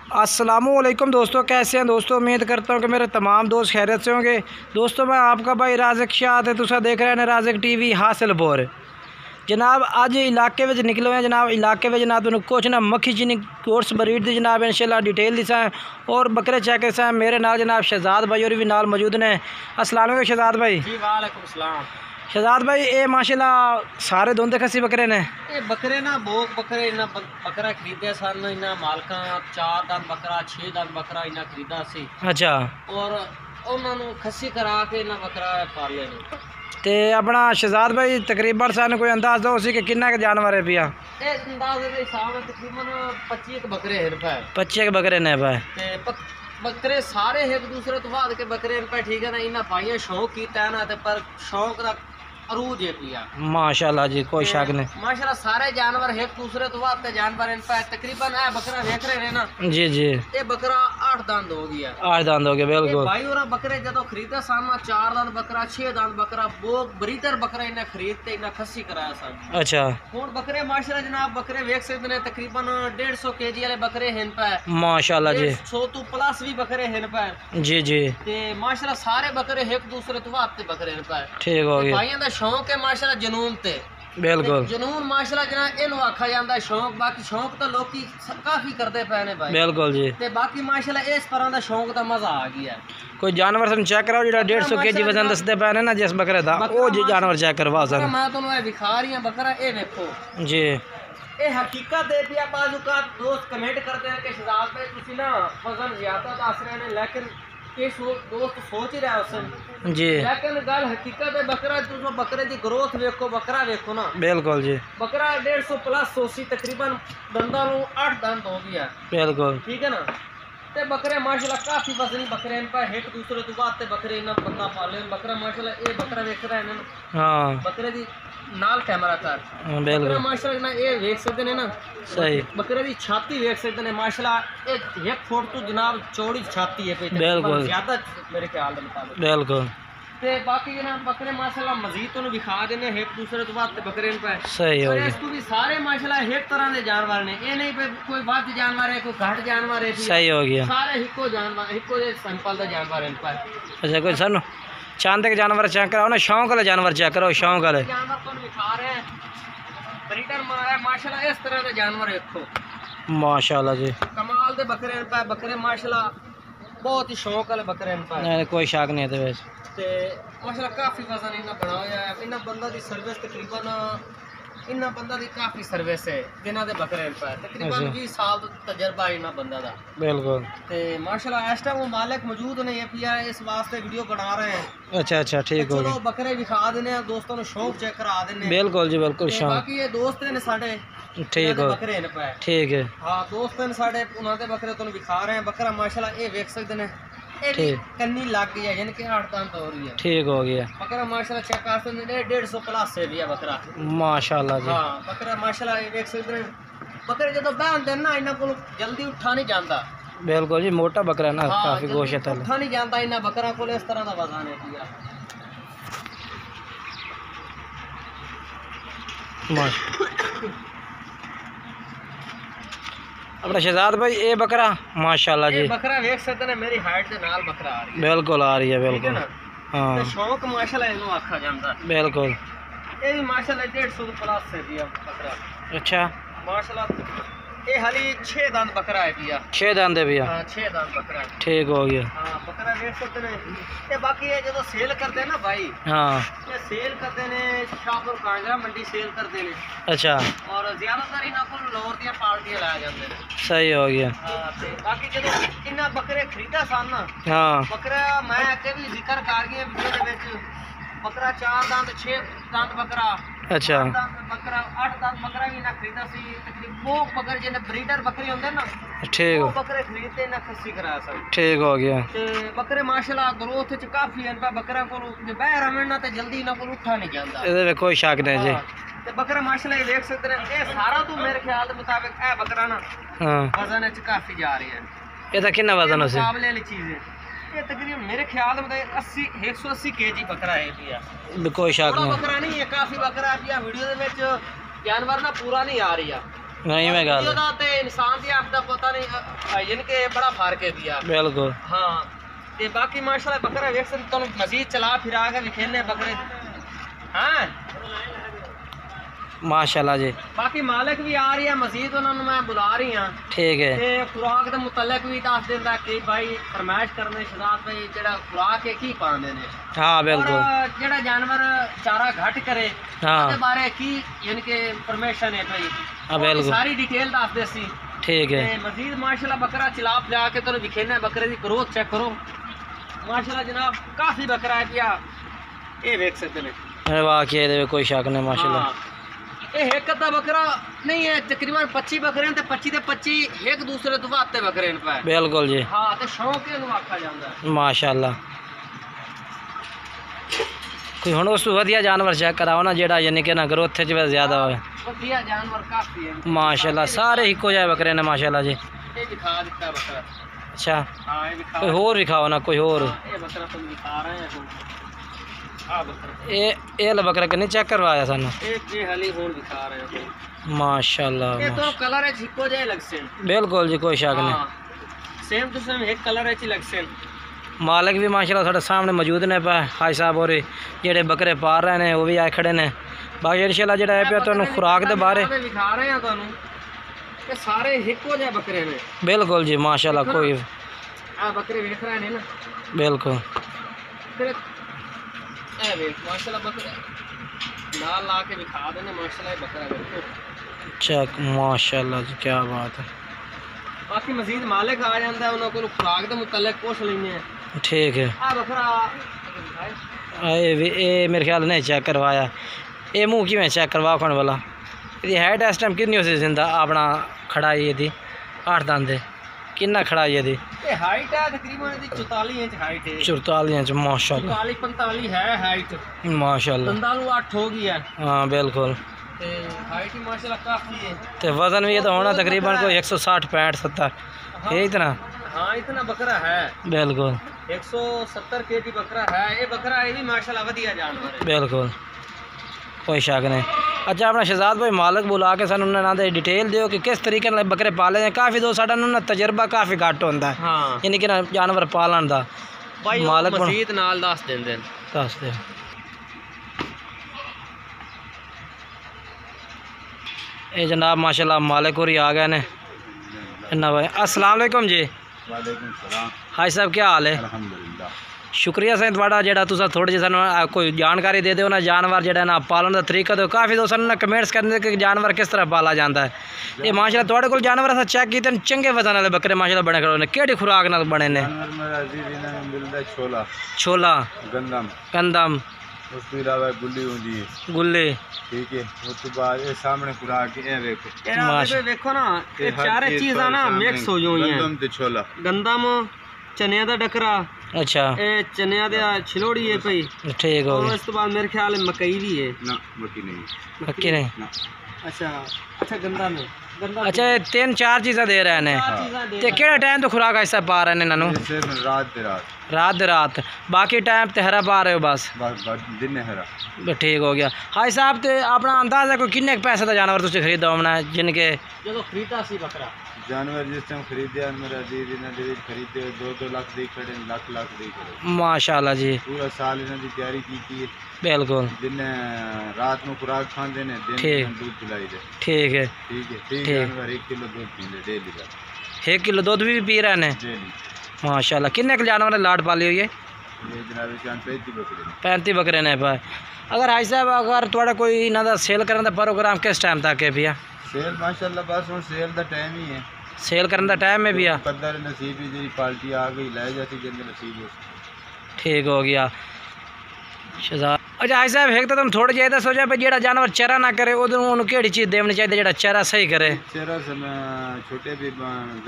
अस्सलामुअलैकुम दोस्तों, कैसे हैं दोस्तों। उम्मीद करता हूँ कि मेरे तमाम दोस्त खैरियत से होंगे। दोस्तों मैं आपका भाई राज़िक शाह ते तुसा देख रहे हैं राज़िक टीवी हासिलपुर। जनाब अज इलाके में निकले हुए हैं जनाब। इलाके में जनाब तुम कुछ ना मक्खी चीनी कोर्स ब्रीड दी जनाब इंशाल्लाह डिटेल दिसा है और बकरे चेक है। मेरे नाल जनाब शहजाद भाई और भी नाल मौजूद ने। अस्सलाम वालेकुम शहजाद भाई। जी वालेकुम सलाम। शहजाद भाई ये माशाल्लाह सारे दोंदे खसी बकरे ने। ये बकरे ना बोक बकरे इन्ना बकरा खरीदे सन इन्ना मालका 4 दंद बकरा 6 दंद बकरा इन्ना खरीदा सी। अच्छा। और उन्होंने खसी करा के इन्ना बकरा पाले ने। ते अपना शहजाद भाई तकरीबन सन कोई अंदाज दो उसी के किन्ना के जानवर है पिया। ये अंदाज दे हिसाब में तकरीबन 25 बकरे हैं रुपए। 25 बकरे ने भाई। ते बकरे सारे एक दूसरे तो बाद के बकरे रुपए ठीक है ना। इन्ना भाइयों शौक कीता है ना ते पर शौक दा अरूज है पिया माशाल्लाह जी, कोई शक नहीं। माशाल्लाह सारे जानवर एक दूसरे तो बाद के जानवर इन पे तकरीबन है बकरा देख रहे हैं ना। जी जी। ये बकरा 8 दांत हो गया। 8 दांत हो गया बिल्कुल। भाई और बकरे जो खरीदा सामना 4 दांत बकरा 6 दांत बकरा वो ब्रीडर बकरा इन्हें खरीदते इन्हें खसी कराया सन। अच्छा। हुन बकरे माशाल्लाह जनाब बकरे देख सकते हैं तकरीबन 150 kg वाले बकरे हैं पे माशाल्लाह जी। 100 तो प्लस भी बकरे हैं पे। जी जी। ते माशाल्लाह सारे बकरे एक दूसरे तो वाते बकरे हैं पे। ठीक हो गया। भाइयों दा शौक है माशाल्लाह जुनून ते बिल्कुल। जुनून माशाल्लाह जनाब इन्हू आखा जांदा है शौक। बाकी शौक तो लोग काफी करते पे ने भाई। बिल्कुल जी। ते बाकी माशाल्लाह इस तरह दा शौक दा मजा आ गया। कोई जानवर सन चेक कराओ जेड़ा 150 kg वजन दसदे पे ने ना जिस बकरे दा ओ जी जानवर चेक करवा सन। मैं तुहानू ए दिखा रही हूं बकरा ए देखो जी। ए हकीकत है पिया बाजू का दोस्त कमेंट करते हैं कि शहजाद भाई तुसी ना वजन ज्यादा दस रहे ने लेकिन ये दोस्त सोच ही रहा उसन जी। लेकिन गल हकीकत है बकरा तुम बकरे की ग्रोथ देखो बकरा देखो ना। बिल्कुल जी। बकरा 150 प्लस सोसी तकरीबन दंदा 8 दंद हो गया। बिल्कुल ठीक है ना। ते बकरे माशाल्लाह काफी वजनी बकरे इन पर एक दूसरे तो बात ते बकरे इना बंदा पाले बकरा माशाल्लाह ए बकरा देख रहा है ना। हां बकरे दी नाल कैमरा कर। बिल्कुल माशाल्लाह ना ये देख सकते ने ना। सही बकरे दी छाती देख सकते ने माशाल्लाह 1 फुट तो जनाब चौड़ी छाती है पे। बिल्कुल ज्यादा मेरे ख्याल के मुताबिक। बिल्कुल ते बाकी जनाब बकरे माशाल्लाह मजीद तो दिखा देने एक दूसरे तो बात बकरे इन पे। सही हो गया। इसको भी सारे माशाल्लाह एक तरह के जानवर ने। ये नहीं पे कोई बात जानवर है कोई घाट जानवर है। सही हो गया। सारे इको जानवर इको दे सिंपल दा जानवर इन पे। अच्छा कोई सन चांद के जानवर चेक कराओ ना। शौक वाले जानवर चेक करो। शौक वाले जानवर को दिखा रहे हैं ब्रीडर माशाल्लाह इस तरह के जानवर देखो माशाल्लाह जी। कमाल दे बकरे इन पे। बकरे माशाल्लाह बहुत ही शौक वाले बकरे इन पे। नहीं कोई शक नहीं है वैसे ते माशाल्लाह काफी वजन इन्ना बनाया है। इन्ना बंदा दी सर्विस तकरीबन इन्ना बंदा दी काफी सर्विस है जिन्हां दे बकरे पे तकरीबन 20 साल दा तजर्बा इन्ना बंदा दा। बिल्कुल ते माशाल्लाह इस टाइम वो मालिक मौजूद नहीं है पिया इस वास्ते वीडियो बना रहे हैं। अच्छा अच्छा ठीक हो गया। चलो बकरे दिखा देने हैं दोस्तों ने शौक चेक करा देने। बिल्कुल जी बिल्कुल शौक। बाकी ये दोस्त ने साडे ठीक है बकरे ने पे। ठीक है हां दोस्त ने साडे उन्हां दे बकरे तुहानू दिखा रहे हैं। बकरा माशाल्लाह ये देख सकते हैं कन्नी लग गई है यानी कि 8 दांत हो रही है। ठीक हो गया। बकरा माशाल्लाह चेक कर सकते हैं 150 प्लस है भैया बकरा माशाल्लाह जी। हां बकरा माशाल्लाह ये देख सकते हैं। बकरे जब बहन दे ना इन्हां को जल्दी उठा नहीं जाता। बिल्कुल जी मोटा बकरा ना काफी गोश्त है उठा नहीं जाता इन्हां बकरा को इस तरह का वजन है भैया माशाल्लाह। अपना शहजाद भाई ये बकरा माशाल्लाह जी। बकरा देख सकते हैं मेरी हाइट के नाल बकरा आ रही है। बिल्कुल आ रही है बिल्कुल। हां शौक माशाल्लाह इनो आखा जांदा। बिल्कुल ये भी माशाल्लाह 150 प्लस है भैया बकरा। अच्छा माशाल्लाह ये हाली 6 दांत बकरा है भैया। 6 दांत है भैया। हां 6 दांत बकरा है। ठीक हो गया। हां बकरा देख सकते हैं। ये बाकी ये जो सेल करते हैं ना भाई। हां ये सेल करते ने शाहपुर कांगड़ा मंडी सेल करते ने। अच्छा और ज्यादातर इना को लोर दी पार्टियां लाया जाते हैं। सही हो गया। हां ते बाकी जो इना बकरे खरीदा सन ना। हां बकरा मैं के भी जिक्र कर गया वीडियो दे विच बकरा 4 दांत 6 दांत बकरा। अच्छा बकरा 8 दांत बकरा भी ना खरीदा सी तकरीबन वो बकरे जिन्हें ब्रीडर बकरी होंदे ना। ठीक वो बकरे खरीदते ना खसी कराया सन। ठीक हो गया। ते बकरे माशाल्लाह ग्रोथ च काफी है इनका बकरा को बाहर आवन ना ते जल्दी ना को उठा नहीं जांदा। ए कोई शक नहीं जी। ते बकरा माशाल्लाह ये देख सकते हैं ये सारा तो मेरे ख्याल के मुताबिक ए बकरा ना हां वजन च काफी जा रही है। ये तो कितना वजन है मुकाबले वाली चीज है। ये तकरीबन मेरे ख्याल में 80 180 kg बकरा है भैया। कोई शक नहीं बकरा नहीं है काफी बकरा है भैया वीडियो दे विच जानवर ना पूरा नहीं आ रही है। नहीं मैं गल ते इंसान दी आपदा पता नहीं इनके बड़ा फर्क है दिया बिल्कुल। हाँ ते बाकी माशाल्लाह बकरा वेख सकते तुम मजीद चला फिरा के विखेने बकरे। हाँ माशाल्लाह जी। बाकी मालिक भी आ रही है मजीद उन्होंने मैं बुला रही हाँ ठीक है। ते खुराक के मुतलक भी दस दिंदा कि भाई फरमाइश करने शहजाद भाई जेड़ा खुराक है की पांदे ने। हाँ बिल्कुल। और जेड़ा जानवर चारा घट करे हाँ उसके बारे की यानी कि इंफॉर्मेशन है भाई। हाँ बिल्कुल सारी डिटेल दस दे सी। ठीक है। ते मजीद माशाल्लाह बकरा चिला फिरा के तो विखेने बकरे की ग्रोथ चेक करो माशाल्लाह जनाब काफी बकरा है पिया ये देख सकते हैं। अरे वाह के कोई शक नहीं माशाल्लाह। ये एक अद्धा बकरा नहीं है तकरीबन 25 बकरे ते 25 ते 25 एक दूसरे तो वाते बकरे इन पे। बिल्कुल जी। हाँ तो शौक है आखा जाता है माशाल्लाह। कोई हुण उस वधिया जानवर चेक कराओ ना जेड़ा यानी कि ना ग्रोथ च ज़्यादा होवे। वधिया जानवर काफी है माशाल्लाह सारे इको जाए बकरे ने माशाल्लाह जी। ये दिखा दिता बकरा। अच्छा हाँ ये दिखा कोई होर दिखाओ ना कोई होर। ये बकरा तुम दिखा रहे हैं आ बकरा ये ला बकरा कन्नी चेक करवाया सानू। ये हाली होर दिखा रहे हैं माशाल्लाह। ये तो कलर है इको जाए लग से। बिल्कुल जी कोई शक नहीं। सेम टू सेम एक कलर है लग से। मालिक भी माशाल्लाह साढ़े सामने मौजूद ने पे हाई साहब और जेडे बकरे पार रहे ने वो भी आए खड़े ने। बाकी इंशाल्लाह जेड़ा है पे तुहानू खुराक दे बारे दिखा रहे हैं तुहानू कि सारे इको जाए बकरे ने। बिल्कुल जी माशाल्लाह कोई आ बकरे देख रहे हैं ना बिल्कुल। फिर ए देख माशाल्लाह बकरे लाल ला के दिखा देने माशाल्लाह बकरा देखो। चेक माशाल्लाह जी क्या बात है। बाकी मजीद मालिक आ जाता है उन्होंने को खुराक के मुतल्लिक पूछ लेने हैं। ठीक है। आ बकरा ये मेरे ख्याल नहीं चेक करवाया। ये मुँह किवें चेक करवा कौन वाला ये हाइट इस टाइम कितनी उसे जिंदा अपना खड़ा ये दी 8 दंद कितना खड़ा ये दी ये हाइट है तकरीबन 44 इंच हाइट है। 44 इंच माशाल्लाह 45 है हाइट माशाल्लाह। दंदा 8 हो गया। हाँ बिल्कुल। ते हाइट ही माशाल्लाह काफी है। तो वजन भी ये तो होना तकरीबन कोई 160 65 70 ये इतना। हाँ इतना बकरा है बिल्कुल 170 केजी बकरा है। ये बकरा ये भी माशाल्लाह वधिया जानवर है। बिल्कुल कोई शक नहीं। अच्छा अपना शहजाद भाई मालिक बुला के सन उन्होंने डिटेल दियो कि किस तरीके नाल बकरे पाले हैं। काफ़ी दो साडा ना तजर्बा काफ़ी घट होंदा है हाँ यानी कि ना जानवर पालन दा भाई मालिक मजीद नाल दस देंदे दस दे। ये जनाब माशाल्लाह मालिक और ही आ गए ने इन्ना भाई। अस्सलाम वालेकुम जी। वालेकुम सलाम। हाय साहब क्या हाल है। अल्हम्दुलिल्लाह। शुक्रिया सही थोड़ा जेड़ा तुसा थोड़ी जी सानू कोई जानकारी दे दो ना जानवर जेड़ा ना पालन का तरीका दो। काफ़ी दोस्त ना कमेंट्स करते कि जानवर किस तरह पाला जाता है। ये माशाल्लाह थोड़े को जानवर अस चेक किए चंगे वजन वाले बकरे माशाल्लाह बने खड़े ने केड़ी खुराक नाल बने ने। जानवर मेरा अजीज इन्हां नूं मिलदा छोला छोला गंदम कंदम उस तो इलावा गुल्ली होंदी है गुल्ले। ठीक है उस तो बाद ये सामने खुराक ए देखो ये देखो ना ये चारे चीज़ां ना मिक्स हो गई हैं। गंदम ते छोला गंदम चने दा डकरा अच्छा ए चने दा छिलोड़ी है भाई ठीक हो और गया। इस तो बाद मेरे ख्याल में मकई भी है ना मक्की नहीं मक्की नहीं। ना अच्छा अच्छा गंदा में गंदा अच्छा ये 3-4 चीज़ा दे रहे ने ते केड़ा टाइम तो खुराक ऐसा पा रहे ने इन्हां ये सिर्फ रात दे रात रात दे रात बाकी टाइम ते हरा पा रहे हो बस दिन हरा ठीक हो गया। हाई साहब तो अपना अंदाज़ा कोई किन्ने पैसे का जानवर तुझे खरीदा होना जिनके जो खरीदा सी बकरा जानवर जिस टाइम खरीदे मेरा अजीज इन्हां दे खरीदे 2-2 लाख दे खड़े लाख दे खड़े माशाल्लाह जी। पूरा साल इन्हां दी तैयारी की है। बिल्कुल दिन रात में खुराक खाते ने दिन ठीक। में दूध पिलाई दे। ठीक है ठीक है ठीक ठीक। जानवर 1 किलो दूध पींदे डेली का 1 किलो दूध भी पी रहे हैं डेली। माशाल्लाह। किन्ने के जानवर लाड पाली हुई है। ये जनाब जान 35 बकरे 35 बकरे ने पाए। अगर हाई साहब अगर थोड़ा कोई इन्हों का सेल करने का प्रोग्राम किस टाइम तक है भैया। सेल माशाल्लाह बस हुण सेल दा टाइम ही है। सेल करने का टाइम है भैया। कदर नसीब ही जी पार्टी आ गई ले जाती जल्दी नसीब हो। ठीक हो गया शहजाद। अच्छा हाई साहब एक तो तुम थोड़ा जिहा दसो जो जो जानवर चरा ना करे उन्होंने केड़ी चीज़ देनी चाहिए जो चरा सही करे। चेहरा समय छोटे भी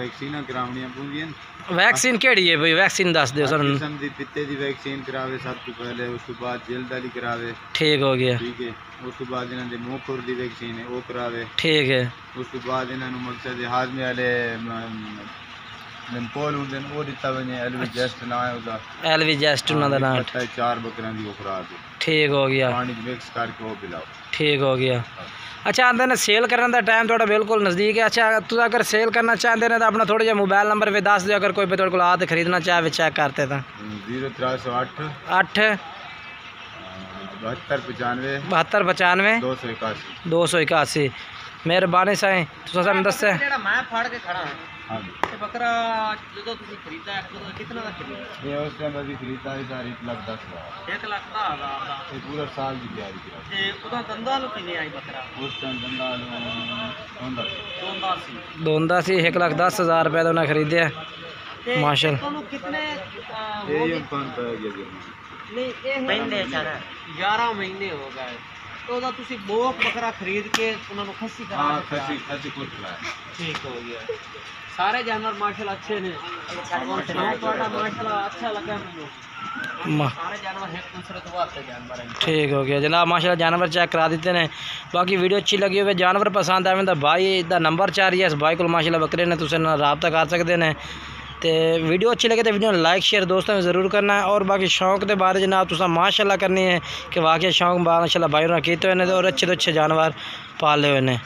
वैक्सीन करावनियां पौंदियां। वैक्सीन केड़ी है भाई वैक्सीन दस दो सर। किस्म दी पित्ते दी वैक्सीन करावे सब तो पहले उस तो बाद जल्द वाली करावे। ठीक हो गया। ठीक है उस तो बाद इन्हां दे मुंह खुर दी वैक्सीन है वो करावे। ठीक है उस तो बाद इन्हां नूं मकसद हाजमे वाले लंपोल होंदे ने वो दिता वने एलवी जस्ट ना है उसदा एलवी जस्ट उन्हों का नाम। 4 बकरियां दी खुराक है। ठीक हो गया, पानी मिक्स करके वो पिलाओ। ठीक हो गया। अच्छा आंदे ने सेल करने का टाइम थोड़ा बिल्कुल नज़दीक है। अच्छा तुम अगर सेल करना चाहते हैं तो अपना थोड़ा जिहा मोबाइल नंबर भी दस दो, अगर कोई भी थोड़े को आते खरीदना चाहे चेक करते तो। 0308 8 72 95 72 95 281। 281। मेहरबानी साईं तुसा सानू दस्से। ਜਿਹੜਾ ਮੈਂ ਫੜ ਕੇ ਖੜਾ ਹਾਂ हाँ जी, ਤੇ ਬੱਕਰਾ ਜਦੋਂ ਤੁਸੀਂ ਖਰੀਦਾ ਉਦੋਂ ਕਿੰਨਾ ਦਾ ਖਰੀਦਾ? ये उस टाइम अभी खरीदा है सारी 1,10,000। 1,10,000 ਦਾ। ये पूरा साल की तैयारी करा। ਤੇ ਉਦੋਂ ਦੰਦਾਂ ਨੂੰ ਕਿੰਨੇ ਆਈ ਬੱਕਰਾ? उस टाइम बंदा ਦੋਂਦਾ ਸੀ। दोंदा सी 1,10,000 रुपये का उन्हें खरीदे। ਤੇ माशाल्लाह। ਤੁਹਾਨੂੰ ਕਿੰਨੇ ये ਹੋ ਗਏ? कौन पड़ गया जी? ਨਹੀਂ ਇਹ ਮਹੀਨੇ 11 ਮਹੀਨੇ ਹੋ ਗਏ। तो ਉਹਦਾ ਤੁਸੀਂ ਬੋਕ ਬੱਕਰਾ ਖਰੀਦ ਕੇ ਉਹਨਾਂ ਨੂੰ ਖੱਸੀ ਕਰਾ हाँ, ਦਿੱਤਾ। खसी खसी कुछ लाया। ठीक हो गया। सारे जानवर माशाल्लाह अच्छे ने और शौक वाला माशाल्लाह अच्छा लगा मुझे। सारे जानवर एक दूसरे तो वास्ते जानवर हैं। ठीक हो गया जनाब, माशाल्लाह जानवर चेक करा देते हैं। बाकी वीडियो अच्छी लगी हुई जानवर पसंद आए तो भाई दा नंबर चाह रही है, इस भाई को माशाल्लाह बकरे ने तुझे रब्ता कर सकते हैं। तो वीडियो अच्छी लगे तो वीडियो लाइक शेयर दोस्तों में ज़रूर करना है। और बाकी शौक के बारे जनाब तुसा माशाल्लाह करनी है कि वाकई शौक माशाल्लाह भाई ने किए हुए और अच्छे तो अच्छे जानवर पाले हुए हैं।